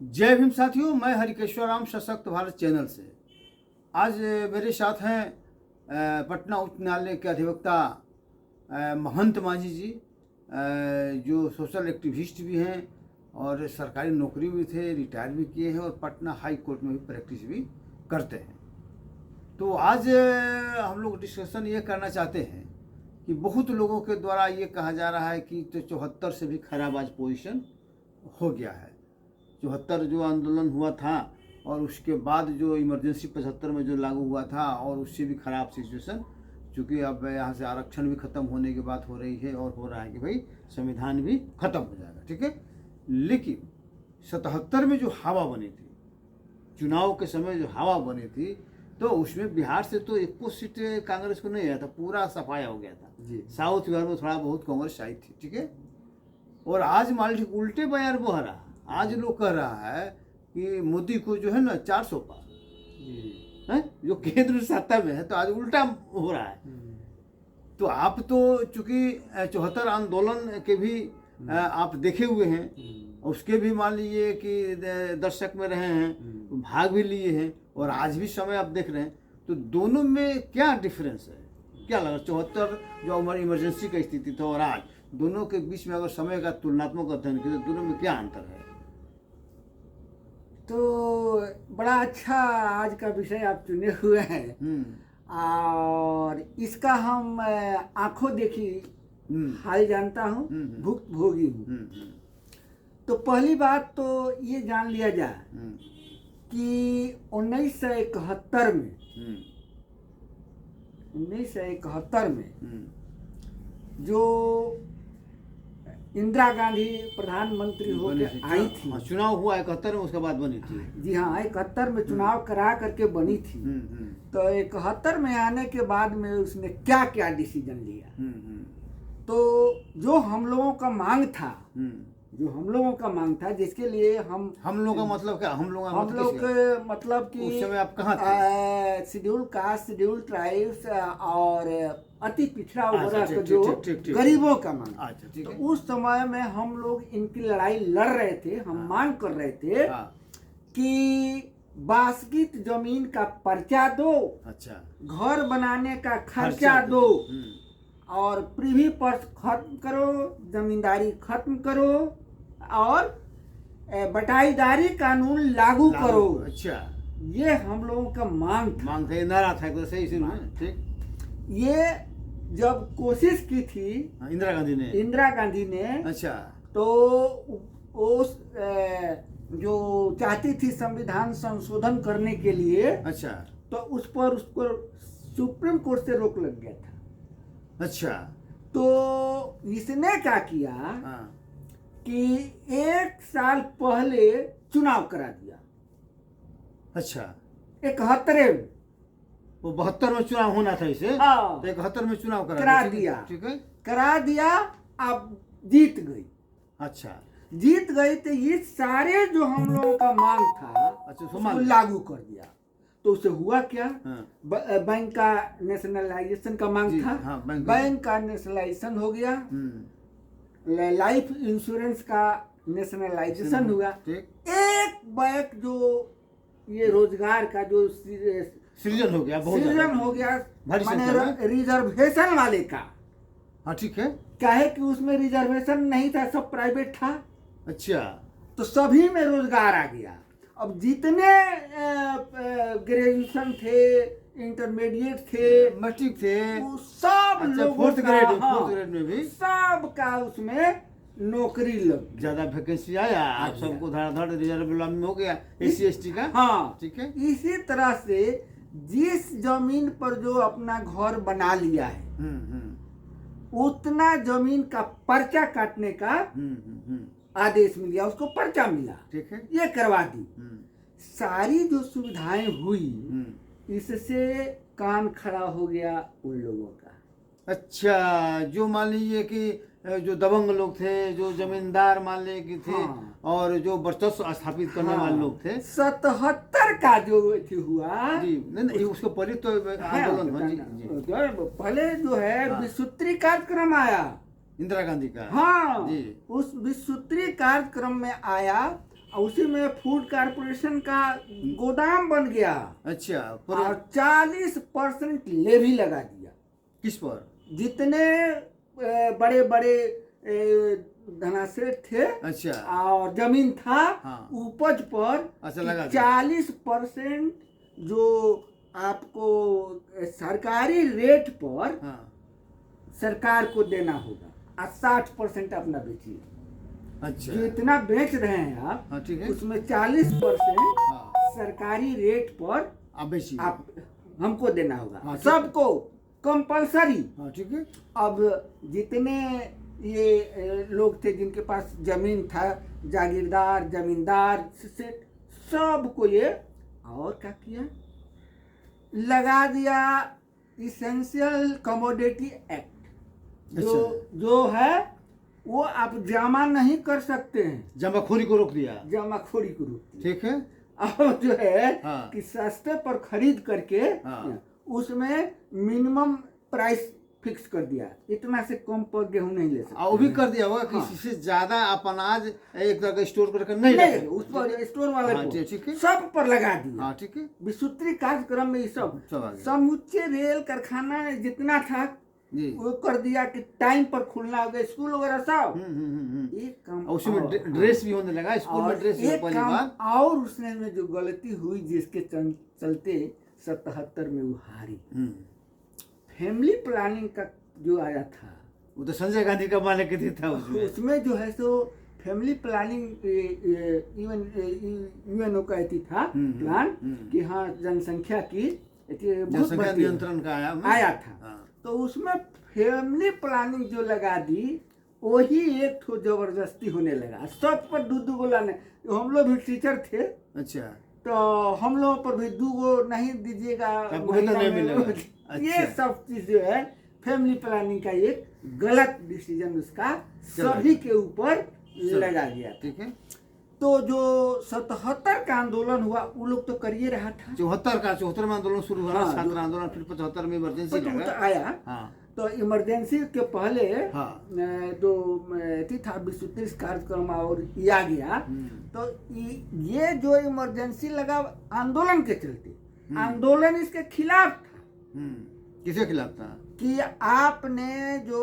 जय भीम साथियों, मैं हरिकेश्वर राम सशक्त भारत चैनल से। आज मेरे साथ हैं पटना उच्च न्यायालय के अधिवक्ता महंत मांझी जी, जो सोशल एक्टिविस्ट भी हैं और सरकारी नौकरी भी थे, रिटायर भी किए हैं और पटना हाई कोर्ट में भी प्रैक्टिस भी करते हैं। तो आज हम लोग डिस्कशन ये करना चाहते हैं कि बहुत लोगों के द्वारा ये कहा जा रहा है कि तो 74 से भी खराब आज पोजीशन हो गया है। 74 जो आंदोलन हुआ था और उसके बाद जो इमरजेंसी 75 में जो लागू हुआ था और उससे भी ख़राब सिचुएशन, चूँकि अब यहाँ से आरक्षण भी ख़त्म होने की बात हो रही है और हो रहा है कि भाई संविधान भी ख़त्म हो जाएगा, ठीक है। लेकिन 77 में जो हवा बनी थी, चुनाव के समय जो हवा बनी थी, तो उसमें बिहार से तो 21 सीट कांग्रेस को नहीं आया था, पूरा सफाया हो गया था जी। साउथ बिहार में थोड़ा बहुत कांग्रेस आई थी, ठीक है। और आज मान लीजिए उल्टे बयान बह रहा, आज लोग कह रहा है कि मोदी को जो है ना 400 पार है, जो केंद्र सत्ता में है, तो आज उल्टा हो रहा है। तो आप तो चूंकि 74 आंदोलन के भी आप देखे हुए हैं, उसके भी मान लीजिए कि दर्शक में रहे हैं, भाग भी लिए हैं और आज भी समय आप देख रहे हैं, तो दोनों में क्या डिफरेंस है, क्या लगा? 74 जो हमारी इमरजेंसी का स्थिति था और आज दोनों के बीच में अगर समय का तुलनात्मक अध्ययन करें तो दोनों में क्या अंतर है? तो बड़ा अच्छा आज का विषय आप चुने हुए हैं और इसका हम आंखों देखी हाल जानता हूँ, भुक्त भोगी हूँ। तो पहली बात तो ये जान लिया जाए कि 1971 में जो इंदिरा गांधी प्रधानमंत्री होकर आई थी, चुनाव हुआ 71 में, उसके बाद बनी थी। जी हाँ, 71 में चुनाव करा करके बनी थी। तो 71 में आने के बाद में उसने क्या क्या डिसीजन लिया, तो जो हम लोगों का मांग था, जिसके लिए हम लोग का मतलब क्या, हम लोग के मतलब कि उस समय आप कहाँ थे? शेड्यूल कास्ट, शेड्यूल ट्राइब्स और अति पिछड़ा वर्ग जो गरीबों का मांग। तो उस समय में हम लोग इनकी लड़ाई लड़ रहे थे, हम मांग कर रहे थे कि बासगीत जमीन का पर्चा दो, अच्छा, घर बनाने का खर्चा दो और प्रीवी पर्स खत्म करो, जमींदारी खत्म करो और बटाईदारी कानून लागू करो। अच्छा, ये हम लोगों का मांग था, नारा था, तो सही से ठीक। ये जब कोशिश की थी इंदिरा गांधी ने, अच्छा, तो उस जो चाहती थी संविधान संशोधन करने के लिए, अच्छा, तो उस पर सुप्रीम कोर्ट से रोक लग गया था। अच्छा, तो इसने क्या किया कि 1 साल पहले चुनाव करा दिया। अच्छा, 71 वो 72 में चुनाव होना था इसे, तो 71 में चुनाव करा दिया, ठीक है, करा दिया। अब जीत गई। अच्छा, जीत गई तो ये सारे जो हम लोगों का मांग था, अच्छा, उसको लागू कर दिया। तो उससे हुआ क्या? बैंक का नेशनलाइजेशन का मांग था, बैंक का नेशनलाइजेशन हो गया, लाइफ इंश्योरेंस का नेशनलाइजेशन हुआ, एक बैंक जो ये रोजगार का जो सृजन हो गया, माने रिजर्वेशन वाले का। हाँ, ठीक है, क्या है कि उसमें रिजर्वेशन नहीं था, सब प्राइवेट था। अच्छा, तो सभी में रोजगार आ गया। अब जितने ग्रेजुएशन थे, इंटरमीडिएट थे, मैट्रिक थे, सब लोग फोर्थ ग्रेड में भी सब का उसमें नौकरी लग, ज्यादा वैकेंसी आया, आप सबको धड़ाधड़ रिजर्व में हो गया, SC ST का। हाँ, ठीक है। इसी तरह से जिस जमीन पर जो अपना घर बना लिया है, उतना जमीन का पर्चा काटने का आदेश मिल गया, उसको पर्चा मिला, ठीक है, ये करवा दी। सारी जो सुविधाएं हुई, इससे कान खड़ा हो गया उन लोगों का। अच्छा, जो मान लीजिए कि जो दबंग लोग थे, जो जमींदार मान लीजिए थे, और जो वर्चस्व स्थापित करने वाले लोग थे, 77 का जो हुआ जी, नहीं उसको पहले तो आंदोलन पहले जो है विश्वसूत्री कार्यक्रम आया इंदिरा गांधी का। हाँ जी, उस विश्वसूत्री कार्यक्रम में आया उसी में फूड कारपोरेशन का गोदाम बन गया अच्छा और 40% लेवी लगा दिया। किस पर? जितने बड़े बड़े धनाशेष थे अच्छा और जमीन था, हाँ। उपज पर अच्छा लगा दिया। 40% जो आपको सरकारी रेट पर हाँ सरकार को देना होगा और 60% अपना बेचिए। अच्छा जो इतना बेच रहे हैं आप, हाँ ठीक है। उसमें 40% हाँ सरकारी रेट पर आप बेचिए। आप हमको देना होगा, हाँ, ठीक है। सबको कंपलसरी। हाँ ठीक है। अब जितने ये लोग थे जिनके पास जमीन था, जागीरदार जमींदार से सबको ये और क्या किया, लगा दिया इसेंशियल कमोडिटी एक्ट। जो है वो आप जमा नहीं कर सकते हैं, जमाखोरी को रोक दिया। जमाखोरी को रोक दिया। ठीक है। और जो है हाँ। कि सस्ते पर खरीद करके हाँ। उसमें मिनिमम प्राइस फिक्स कर दिया, इतना से कम पर गेहूं नहीं ले सकते। वो भी कर दिया होगा कि हाँ। इससे ज्यादा आप अनाज एक जगह स्टोर करके नहीं नहीं, रखें। उस पर स्टोर वाले हाँ, को ठीक है। सब पर लगा दिया। हाँ ठीक है। विसूत्री कार्यक्रम में ये सब सब आ गया। समूचे रेल कारखाना जितना था जी। वो कर दिया कि टाइम पर खुलना होगा, स्कूल वगैरह सब। एक काम और उसमें और- ड्रेस भी होने लगा, स्कूल में और ड्रेस एक पहली काम बार। और उसने में जो गलती हुई जिसके चलते 77 में वो हारी, फैमिली प्लानिंग का जो आया था, वो तो संजय गांधी का मालिक ही था उसमें। उसमें जो है सो फैमिली प्लानिंग यूएनओ का एथी था प्लान कि हाँ जनसंख्या की बहुत जनसंख्या बढ़ती है। नियंत्रण का आया था। हाँ। तो उसमें फैमिली प्लानिंग जो लगा दी, वही एक ठो जबरदस्ती होने लगा, सब पर दू गो लाने। हम लोग भी टीचर थे अच्छा तो हम लोगों पर भी 2 गो नहीं दीजिएगा, आपको महीना नहीं में मिलेगा। ये अच्छा। सब चीज जो है फैमिली प्लानिंग का एक गलत डिसीजन उसका सभी के ऊपर लगा गया। ठीक है। तो जो 77 का आंदोलन हुआ वो लोग तो करिए रहा था। 74 में आंदोलन शुरू हुआ, हाँ, छात्र आंदोलन, फिर 75 में इमरजेंसी तो लगा। आया। हाँ तो इमरजेंसी के पहले हाँ। जो थी था विस्तृत कार्यक्रम और किया गया। तो ये जो इमरजेंसी लगा आंदोलन के चलते, आंदोलन इसके खिलाफ था। किसके खिलाफ था? कि आपने जो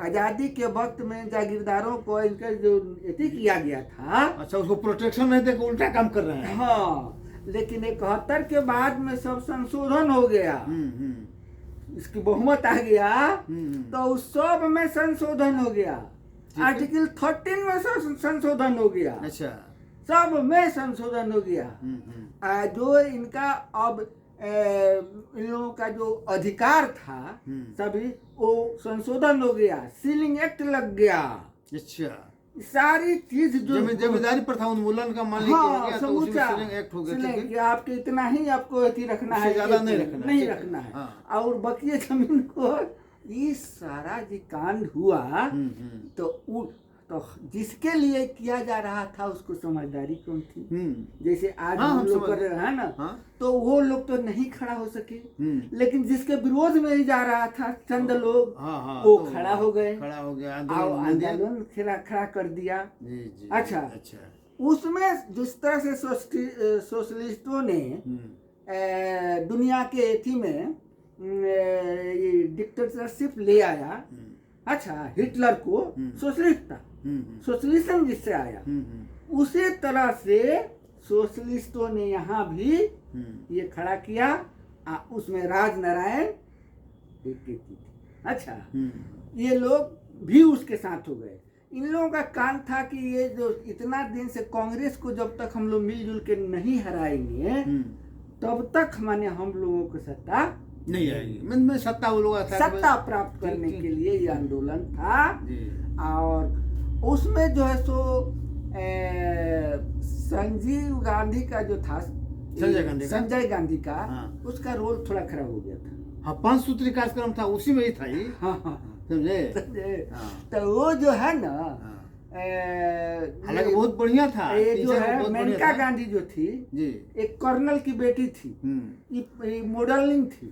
आजादी के वक्त में जागीरदारों को इनका जो एथी किया गया था, अच्छा उसको प्रोटेक्शन नहीं देकर उल्टा काम कर रहे हैं। हाँ, लेकिन 71 के बाद में सब संशोधन हो गया, इसकी बहुमत आ गया, तो उस सब में संशोधन हो गया। आर्टिकल 13 में संशोधन हो गया। अच्छा सब में संशोधन हो गया। जो इनका अब इन लोगों का जो अधिकार था सभी वो संशोधन हो गया, सीलिंग एक्ट लग गया। अच्छा सारी चीज जो जमींदारी प्रथा उन्मूलन का मालिक हो गया, तो उसी में सीलिंग एक्ट हो गया। ठीक है। कि आपके इतना ही आपको अथी रखना है, ज्यादा नहीं रखना, नहीं ठीक है। रखना है। हाँ। और बकिए जमीन को ये सारा जो कांड हुआ तो तो जिसके लिए किया जा रहा था उसको समझदारी कौन थी। जैसे आज हाँ, हम लोग समझ कर रहे हैं ना। हाँ। तो वो लोग तो नहीं खड़ा हो सके, लेकिन जिसके विरोध में ही जा रहा था चंद लोग, वो तो खड़ा हो गए, खड़ा हो गया, आंदोलन खड़ा कर दिया। जी। अच्छा, उसमें जिस तरह से सोशलिस्टों ने दुनिया के एथी में ये डिक्टेटरशिप ले आया। अच्छा, हिटलर को सोशलिस्ट था, सोशलिज्म जिससे आया, उसी तरह से सोशलिस्टों ने यहाँ भी ये खड़ा किया। उसमें राजनारायण एक। अच्छा, ये लोग भी उसके साथ हो गए। इन लोगों का काम था कि ये जो इतना दिन से कांग्रेस को जब तक हम लोग मिलजुल के नहीं हराएंगे तब तक माने हम लोगों को सत्ता नहीं आएगी। मैं सत्ता वो लोग सत्ता प्राप्त करने के लिए ये आंदोलन था। और उसमें जो है सो संजीव गांधी का जो था, संजय गांधी का, उसका रोल थोड़ा खराब हो गया था। हाँ, 5 सूत्री कार्यक्रम था, उसी में ही था ये। समझे? तो वो जो है ना, हालांकि बहुत बढ़िया था। ये जो है मेनका गांधी जो थी जी, एक कर्नल की बेटी थी, ये मॉडलिंग थी,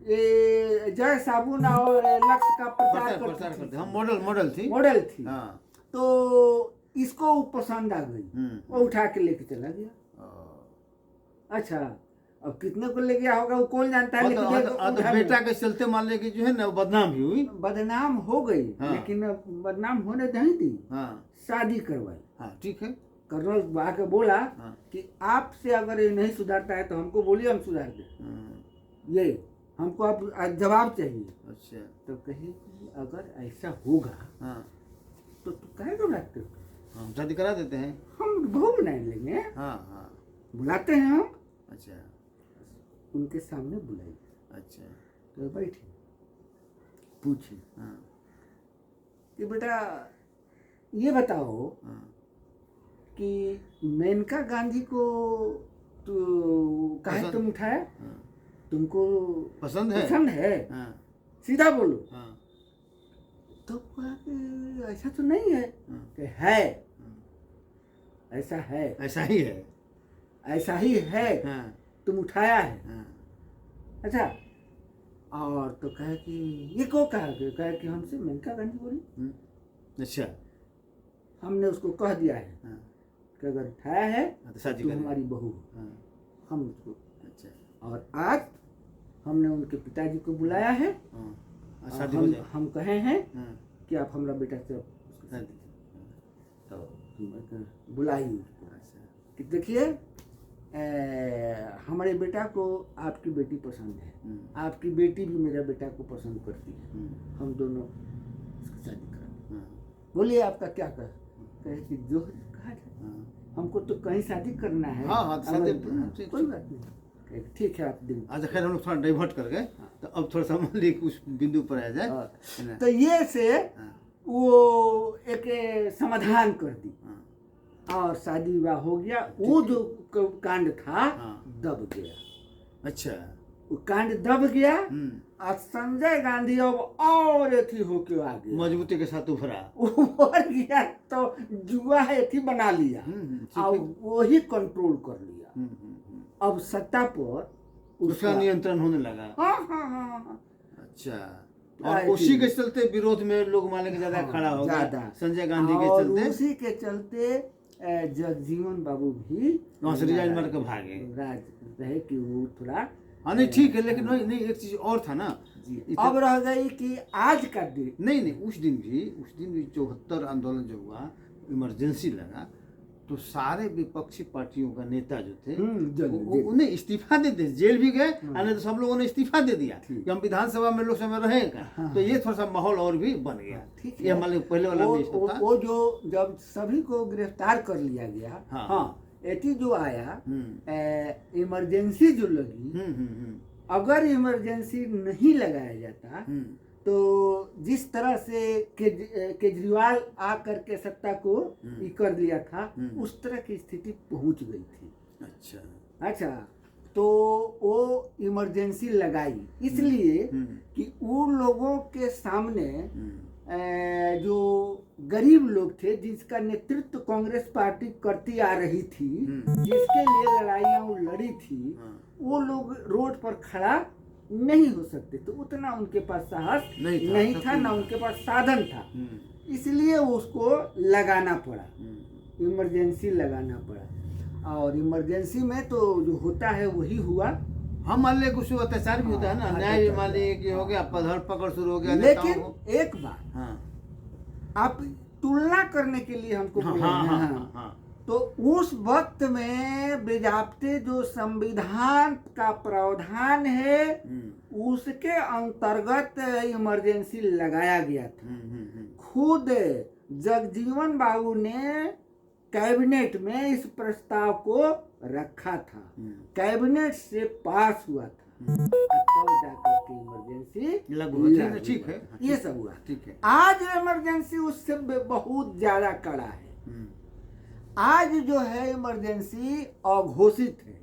ये जय साबुन और लक्ष्य का प्रचार करती हम मॉडल थी। मॉडल थी। तो इसको वो पसंद आ गई, वो उठा के लेके चला गया। अच्छा, अब कितने को ले गया होगा वो कौन जानता है, लेकिन बेटा के चलते मान ले कि जो है ना बदनाम भी हुई, बदनाम हो गई। हाँ। लेकिन बदनाम होने नहीं दी, हाँ शादी करवाई। हाँ ठीक है। कर्नल आके बोला हाँ। कि आपसे अगर ये नहीं सुधरता है तो हमको बोलिए, हम सुधार दें। ये हमको आप जवाब चाहिए। अच्छा, तो कही कि अगर ऐसा होगा हाँ तो तू काहे घबराते हो, हम शादी करा देते हैं। हम बहू बनाए लेंगे। हाँ हाँ। बुलाते हैं हम। अच्छा उनके सामने बुलाई। अच्छा, तो बैठे, पूछे हाँ कि बेटा ये बताओ हाँ कि मेनका गांधी को तो काहे पसंद- तुम उठाया, हाँ। तुमको पसंद है? पसंद है? हाँ सीधा बोलो। हाँ तो कहा कि ऐसा तो नहीं है। हाँ, कि है, हाँ। ऐसा है, ऐसा ही है। ऐसा ही है, हाँ तुम उठाया है। हाँ अच्छा, और तो कहे कि ये को कहा कि हमसे मेनका गांधी बोली। अच्छा, हमने उसको कह दिया है हाँ कि अगर उठाया है तो शादी तो करें। हमारी बहू हो। हाँ हम उसको, अच्छा, और आज हमने उनके पिताजी को बुलाया है। हाँ और शादी हो जाए। हम कहे हैं हाँ कि आप हमारा बेटा से उसको शादी। तो बुलाइए उसको अच्छा, कि देखिए हमारे बेटा को आपकी बेटी पसंद है, आपकी बेटी भी मेरा बेटा को पसंद करती है, हम दोनों इसकी शादी करेंगे। हाँ बोलिए आपका क्या कहे कि जो कहा जाए, हाँ। हमको तो कहीं शादी करना है। हाँ, हाँ, शादी- अगर- कोई बात नहीं, कहे, ठीक है आप दिन। अच्छा, खैर हम लोग थोड़ा डाइवर्ट कर गए, तो अब थोड़ा सा मान लीजिए कि उस बिंदु पर आ जाए। हाँ। है ना? तो ये से हाँ, वो एक समाधान कर दी हाँ, और शादी विवाह हो गया। वो जो कांड था हाँ। दब गया, अच्छा, वो कांड दब गया। और संजय गांधी अब और एथी होके आ गया, मजबूती के साथ उभरा। उभर गया तो जुआ एथी बना लिया ठीक और है। वही कंट्रोल कर लिया। अब सत्ता पर उसका नियंत्रण होने लगा। हाँ हाँ हाँ हाँ। अच्छा, और उसी के चलते विरोध में लोग मान के ज्यादा हाँ, खड़ा हो गया ज्यादा। संजय गांधी के और चलते। उसी के चलते जगजीवन बाबू भी वहाँ से रिजाइन मार के भागे। राज रहे कि वो थोड़ा हाँ नहीं ठीक है, लेकिन नहीं एक चीज और था ना। अब रह गई कि आज का दिन। नहीं उस दिन भी 74 आंदोलन जो हुआ, इमरजेंसी लगा, तो सारे विपक्षी पार्टियों का नेता जो थे उन्हें इस्तीफा दे दिया, जेल भी गए। नहीं तो सब लोगों ने इस्तीफा दे दिया कि हम विधानसभा में लोकसभा में रहेगा। तो ये थोड़ा सा माहौल और भी बन गया। ये हमारे पहले वाला में था। वो जो जब सभी को गिरफ्तार कर लिया गया, हाँ एटी जो आया इमरजेंसी जो लगी, अगर इमरजेंसी नहीं लगाया जाता तो जिस तरह से केजरीवाल आकर के सत्ता को कर लिया था, उस तरह की स्थिति पहुंच गई थी। अच्छा, तो वो इमरजेंसी लगाई इसलिए कि उन लोगों के सामने जो गरीब लोग थे, जिसका नेतृत्व कांग्रेस पार्टी करती आ रही थी, जिसके लिए लड़ाइयाँ वो लड़ी थी, वो लोग रोड पर खड़ा नहीं हो सकते, तो उतना उनके पास साहस नहीं था, ना उनके पास साधन था। इसलिए उसको लगाना पड़ा, इमरजेंसी लगाना पड़ा। और इमरजेंसी में तो जो होता है वही हुआ। हम मान लिया कुछ अत्याचार भी होता है ना, अन्याय भी मान लिया कि हो गया, धर पकड़ शुरू हो गया। लेकिन एक बात आप तुलना करने के लिए हमको तो उस वक्त में बेजाप्ते जो संविधान का प्रावधान है उसके अंतर्गत इमरजेंसी लगाया गया था। खुद जगजीवन बाबू ने कैबिनेट में इस प्रस्ताव को रखा था, कैबिनेट से पास हुआ था, तब जाकर के इमरजेंसी लागू। ठीक है, ये सब हुआ। ठीक है। आज इमरजेंसी उससे बहुत ज्यादा कड़ा है। आज जो है इमरजेंसी अघोषित है।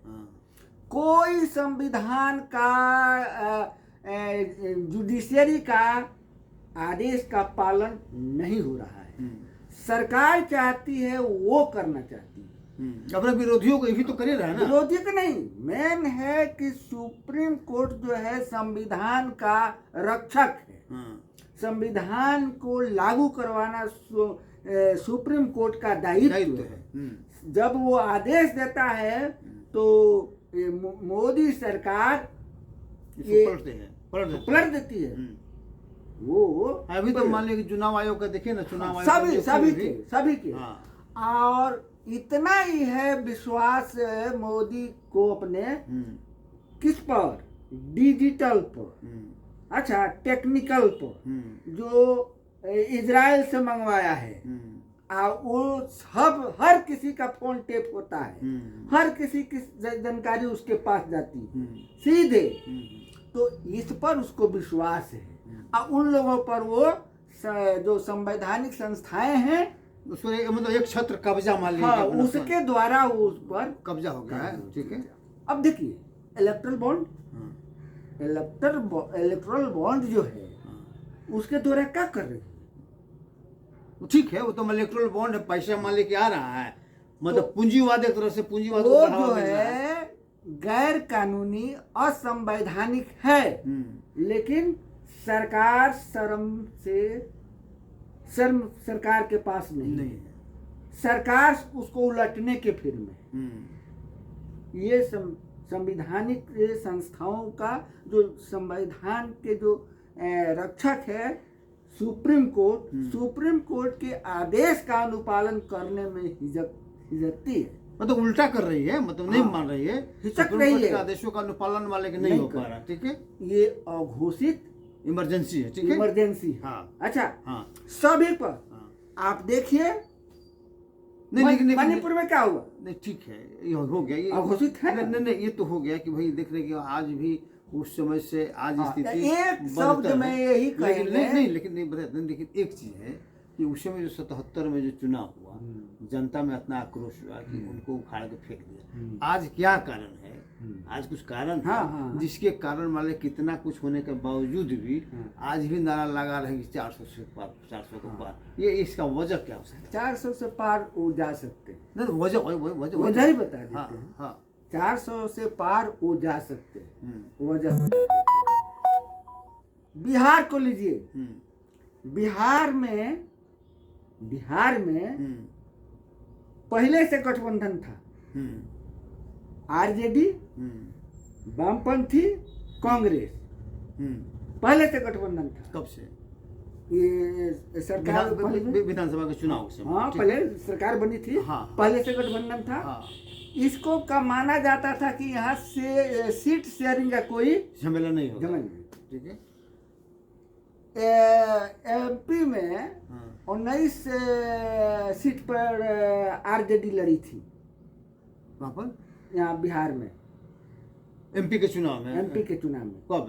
कोई संविधान का जुडिशियरी का आदेश का पालन नहीं हो रहा है। सरकार चाहती है वो करना चाहती है, अपने विरोधियों को भी तो करे रहा है ना। विरोधी का नहीं, मेन है कि सुप्रीम कोर्ट जो है संविधान का रक्षक है। संविधान को लागू करवाना सुप्रीम कोर्ट का दायित्व है। जब वो आदेश देता है तो मोदी सरकार ये पलट देती है। वो अभी तो मान लीजिए चुनाव आयोग का देखिए ना, चुनाव आयोग सभी के और इतना ही है विश्वास मोदी को अपने किस पर, डिजिटल पर, अच्छा टेक्निकल पर जो इजराइल से मंगवाया है। वो सब हर किसी का फोन टेप होता है, हर किसी की जानकारी उसके पास जाती है सीधे। तो इस पर उसको विश्वास है और उन लोगों पर वो जो संवैधानिक संस्थाएं हैं उसको मतलब एक छत्र कब्जा मान लीजिए। हाँ, उसके द्वारा वो उस पर कब्जा हो गया है। ठीक है। अब देखिए इलेक्ट्रल बॉन्ड, इलेक्ट्रल बॉन्ड जो है उसके द्वारा क्या कर रही है? ठीक है, वो तो इलेक्ट्रल बॉन्ड है, पैसा मान लेके आ रहा है, मतलब पूंजीवाद एक तरह से पूंजीवाद वो जो है गैर कानूनी असंवैधानिक है, लेकिन सरकार शर्म सरकार के पास नहीं है। सरकार उसको उलटने के फिर में ये संवैधानिक संस्थाओं का जो संविधान के जो रक्षक है सुप्रीम कोर्ट के आदेश का अनुपालन करने में हिचकती है। मतलब उल्टा कर रही है, मतलब नहीं मान रही है, हिचक रही है, आदेशों का अनुपालन वाले के नहीं हो पा रहा। ठीक है, ये अघोषित इमरजेंसी है। ठीक है, इमरजेंसी। हाँ अच्छा, हाँ, सभी पर आप देखिए मणिपुर में क्या हुआ? नहीं ठीक है, ये हो गया, ये अघोषित है। नहीं ये तो हो गया कि भाई देख रहे कि आज भी उस समय से आज स्थिति एक शब्द में यही कहेंगे। लेकिन एक चीज है कि उस समय जो 77 में जो चुनाव हुआ, जनता में इतना आक्रोश हुआ कि उनको उखाड़ के फेंक दिया। आज क्या कारण है? आज कुछ कारण है जिसके कारण मान लीजिए कितना कुछ होने के बावजूद भी आज भी नारा लगा रहे कि 400 से पार, 400 के पार। ये इसका वजह क्या हो सकता है? 400 से पार वो जा सकते नहीं, वजह ही बता देते हैं। 400 से पार वो जा सकते हैं, वजह। बिहार को लीजिए, बिहार में पहले से गठबंधन था, आरजेडी, वामपंथी, कांग्रेस, पहले से गठबंधन था। कब से? ये सरकार विधानसभा के चुनाव से। हाँ, पहले सरकार बनी थी। हाँ, पहले से गठबंधन था। हाँ, इसको का माना जाता था कि यहाँ से सीट शेयरिंग का कोई झमेला नहीं होगा। ठीक है। एमपी में 19 सीट पर आरजेडी लड़ी थी। वहाँ पर यहाँ बिहार में एमपी के चुनाव में कब?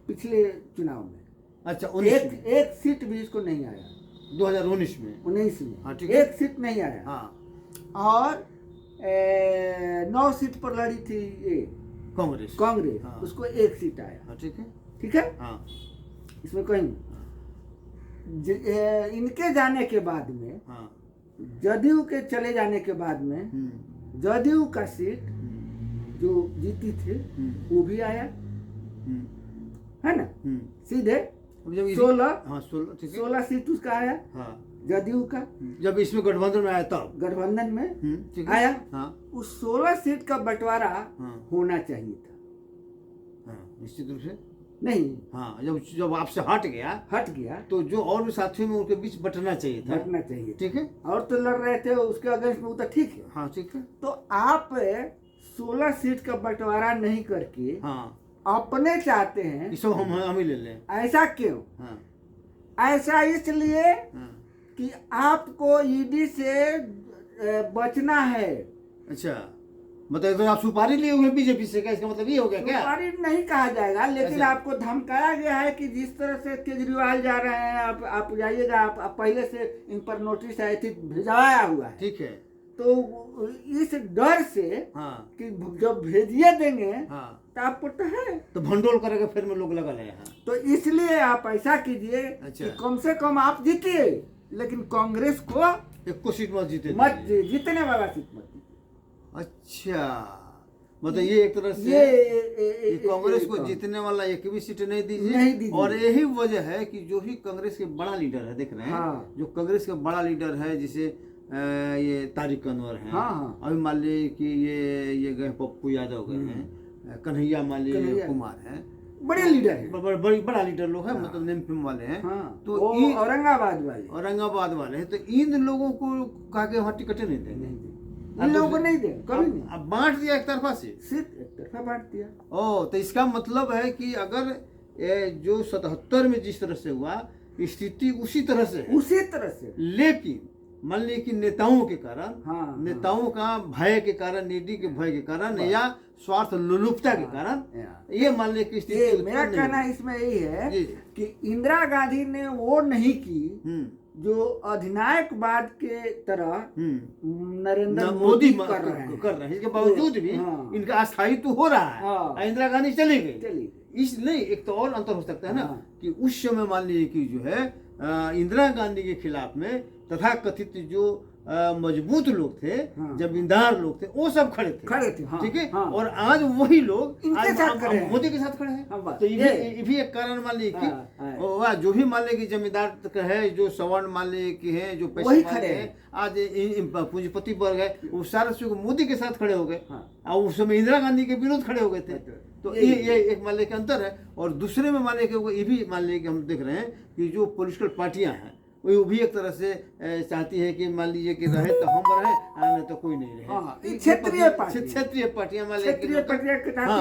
पिछले चुनाव में। अच्छा, एक सीट भी इसको नहीं आया। 2019 में। 19 में। हाँ, एक सीट नहीं आया। हाँ। और 9 सीट पर लड़ी थी ये कांग्रेस। हाँ। उसको एक सीट आया। हाँ, ठीक है। ठीक है। हाँ। इसमें कोई नहीं। इनके जाने के बाद में, जदयू के चले जाने के बाद में जदयू का सीट जो जीती थी वो भी आया, है ना? सीधे 16 सीट उसका आया। जदयू का जब इसमें गठबंधन में आया तब गठबंधन में आया। उस 16 सीट का बंटवारा होना चाहिए था। निश्चित रूप से नहीं। हाँ, जब आपसे हट गया तो जो और भी साथियों में उनके बीच बंटना चाहिए। ठीक है। और तो लड़ रहे थे उसके अगेंस्ट में, तो ठीक है। हाँ, ठीक है। तो आप 16 सीट का बंटवारा नहीं करके अपने चाहते हैं सब हम ही ले लें। ऐसा क्यों? ऐसा इसलिए कि आपको ईडी से बचना है। अच्छा, मतलब तो आप सुपारी लिए हुए बीजेपी से, क्या इसका मतलब ये हो गया? क्या सुपारी नहीं कहा जाएगा, लेकिन आपको धमकाया गया है कि जिस तरह से केजरीवाल जा रहे हैं आप जाइएगा। आप पहले से इन पर नोटिस आई थी, भिजवाया हुआ है। ठीक है। तो इस डर से कि जब भेजिए देंगे तो आपको तो है तो भंडोल करेगा, फिर में लोग लगा रहे हैं। तो इसलिए आप ऐसा कीजिए कि कम से कम आप जीतिए, लेकिन कांग्रेस को एक को सीट मत जीतने वाला सीट मत। अच्छा, मतलब ये एक तरह से ये कांग्रेस को जीतने वाला एक भी सीट नहीं नहीं दीजिए। दीजिए। और यही वजह है कि जो भी कांग्रेस के बड़ा लीडर है, देख रहे हैं, हाँ। जो कांग्रेस का बड़ा लीडर है, जिसे ये तारिक अनवर हैं, हाँ। अभी मान लीजिए कि ये गए पप्पू यादव गए हैं, कन्हैया मान लीजिए कुमार है, बड़े लीडर है, बड़ा लीडर लोग हैं, मतलब नेम फेम वाले हैं। हाँ, तो वो औरंगाबाद वाले हैं, तो इन लोगों को कहा के वहाँ टिकटें नहीं देंगे, इन लोगों को नहीं दे, कभी नहीं। अब बांट दिया एक तरफा से, सिर्फ एक तरफा बांट दिया। ओ, तो इसका मतलब है कि अगर जो 77 में जिस तरह से हुआ, स्थिति उसी तरह से है। लेकिन मान लीजिए कि नेताओं के कारण, हाँ, नेताओं का भय के कारण, नीति के भय के कारण, या स्वार्थ लोलुपता के कारण, ये मान लीजिए कि स्थिति मेरा कहना इसमें यही है कि इंदिरा गांधी ने वो नहीं की जो अधिनायकवाद के तरह नरेंद्र मोदी कर रहे हैं। इसके बावजूद भी इनका अस्थायित्व हो रहा है। इंदिरा गांधी चली गई, इस नहीं, एक तो और अंतर हो सकता है ना कि उस समय मान लीजिए कि जो है इंदिरा गांधी के खिलाफ में तथा कथित जो मजबूत लोग थे, जमींदार लोग थे, वो सब खड़े थे, ठीक है। और आज वही लोग इनके साथ खड़े हैं, मोदी के साथ खड़े हैं। तो ये भी एक कारण मान लीजिए कि जो भी मान लीजिए कि जमींदार है, जो सवर्ण मान लीजिए कि है, जो पैसे वाले हैं, आज पूंजीपति वर्ग है, वो सारे से मोदी के साथ खड़े हो गए, और उस समय इंदिरा गांधी के विरोध खड़े हो गए थे। तो ये एक मान लीजिए कि अंतर है। और दूसरे में मान लीजिए कि ये भी मान लीजिए कि हम देख रहे हैं कि जो पॉलिटिकल पार्टियां हैं, वो भी एक तरह से चाहती है कि मान लीजिए कि रहे तो हम रहे, नहीं तो कोई नहीं रहे। क्षेत्रीय पार्टियां मान लीजिए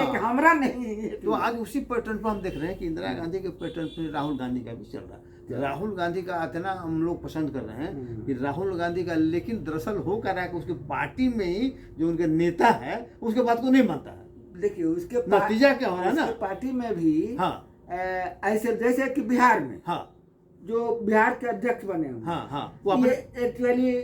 कि हमरा नहीं। तो आज उसी पैटर्न पर हम देख रहे हैं कि इंदिरा गांधी के पैटर्न पर राहुल गांधी का भी चल रहा है। राहुल गांधी का इतना हम लोग पसंद कर रहे हैं कि राहुल गांधी का, लेकिन दरअसल हो कर रहा है कि उसकी पार्टी में ही जो उनके नेता है उसके बात को नहीं मानता है। देखिए उसके नतीजा क्या हो रहा है ना, पार्टी में भी हाँ, ऐसे जैसे कि बिहार में, हाँ, जो बिहार के अध्यक्ष बने हुए, हाँ, वो एक्चुअली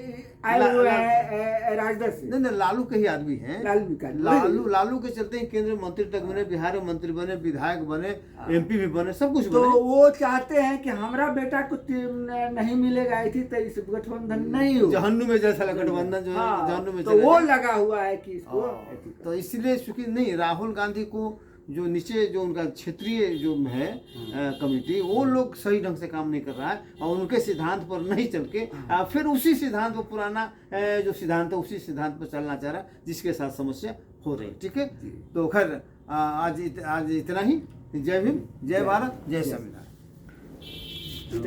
आए हुए हैं राजद से। नहीं, लालू के ही आदमी हैं। लालू के चलते ही केंद्रीय मंत्री तक बने, बिहार में मंत्री बने, विधायक बने, MP भी बने, सब कुछ बने। तो वो चाहते हैं कि हमारा बेटा कुछ नहीं मिलेगा, ऐसी तो इस गठबंधन नहीं हो, जहन्नुम में जैसा गठबंधन जो है जहन्नुम में, तो वो लगा हुआ है कि इसको। तो इसलिए चूंकि नहीं, राहुल गांधी को जो नीचे जो उनका क्षेत्रीय जो है कमेटी, वो लोग सही ढंग से काम नहीं कर रहा है, और उनके सिद्धांत पर नहीं चल के फिर उसी सिद्धांत पर, पुराना जो सिद्धांत है उसी सिद्धांत पर चलना चाह रहा है, जिसके साथ समस्या हो रही है। ठीक है, तो खैर आज इतना ही। जय भीम, जय भारत, जय संविधान।